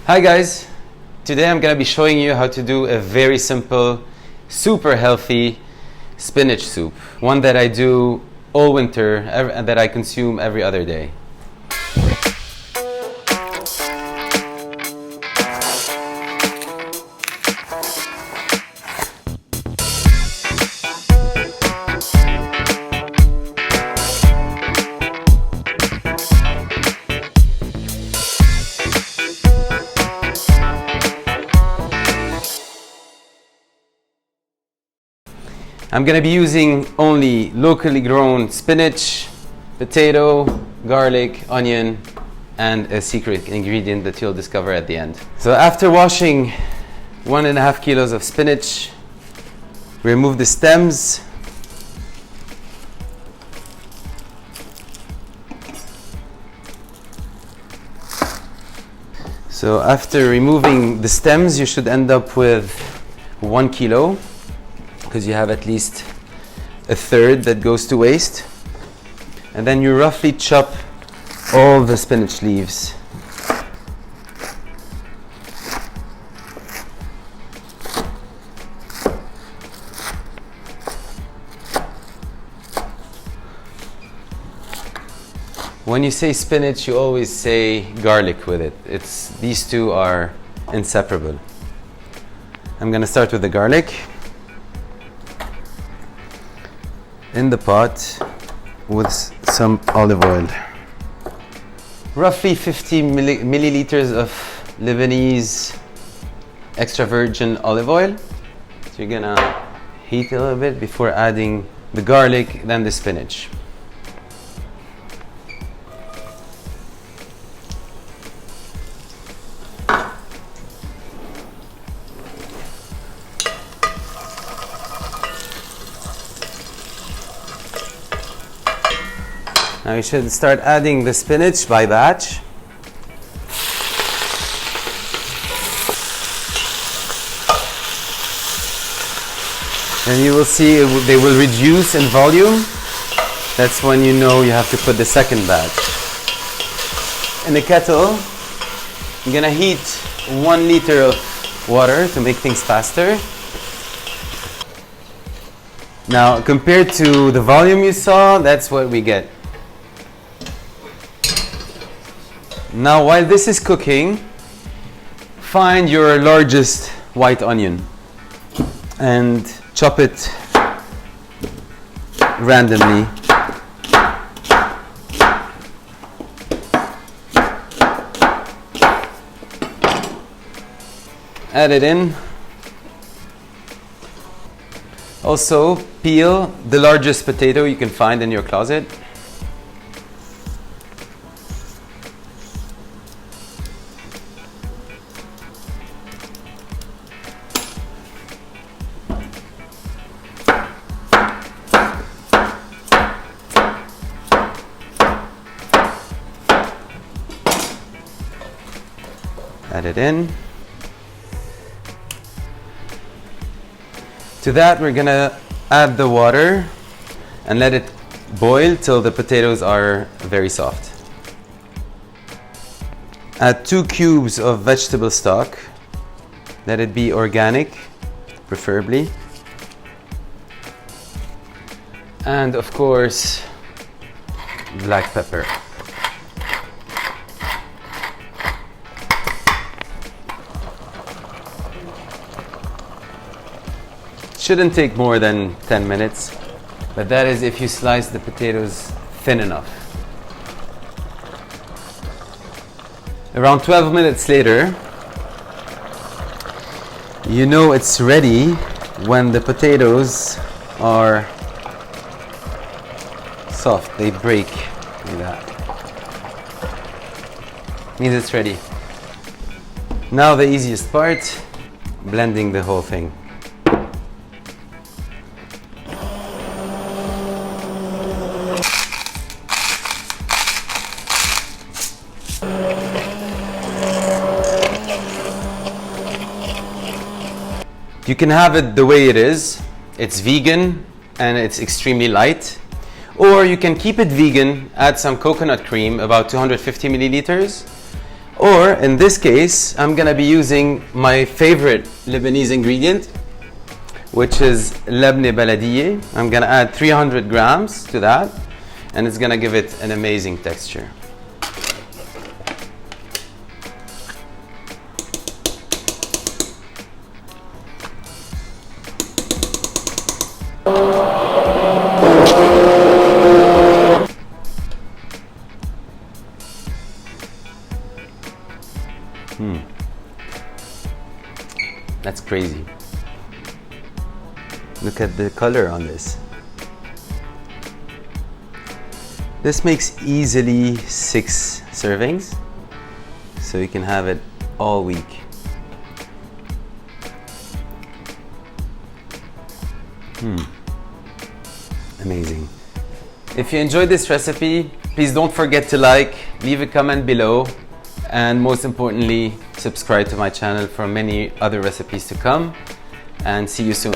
Hi guys, today I'm going to be showing you how to do a very simple, super healthy spinach soup. One that I do all winter and that I consume every other day. I'm going to be using only locally grown spinach, potato, garlic, onion, and a secret ingredient that you'll discover at the end. So after washing 1.5 kilos of spinach, remove the stems. So after removing the stems, you should end up with 1 kilo. Because you have at least a third that goes to waste. And then you roughly chop all the spinach leaves. When you say spinach, you always say garlic with it. These two are inseparable. I'm going to start with the garlic. In the pot with some olive oil. Roughly 50 milliliters of Lebanese extra virgin olive oil. So you're gonna heat a little bit before adding the garlic, then the spinach. Now you should start adding the spinach by batch. And you will see they will reduce in volume. That's when you know you have to put the second batch. In the kettle, I'm gonna heat 1 liter of water to make things faster. Now, compared to the volume you saw, that's what we get. Now, while this is cooking, find your largest white onion and chop it randomly. Add it in. Also, peel the largest potato you can find in your closet. Add it in. To that, we're gonna add the water and let it boil till the potatoes are very soft. Add 2 cubes of vegetable stock. Let it be organic, preferably. And of course, black pepper. Shouldn't take more than 10 minutes, but that is if you slice the potatoes thin enough. Around 12 minutes later, you know it's ready when the potatoes are soft, they break like that. Means it's ready. Now the easiest part, blending the whole thing. You can have it the way it is. It's vegan and it's extremely light. Or you can keep it vegan, add some coconut cream, about 250 milliliters, Or in this case, I'm gonna be using my favorite Lebanese ingredient, which is Labneh Baladieh. I'm gonna add 300 grams to that, and it's gonna give it an amazing texture. That's crazy. Look at the color on this. This makes easily 6 servings, so you can have it all week. Amazing. If you enjoyed this recipe, please don't forget to like, leave a comment below, and most importantly, subscribe to my channel for many other recipes to come, and see you soon.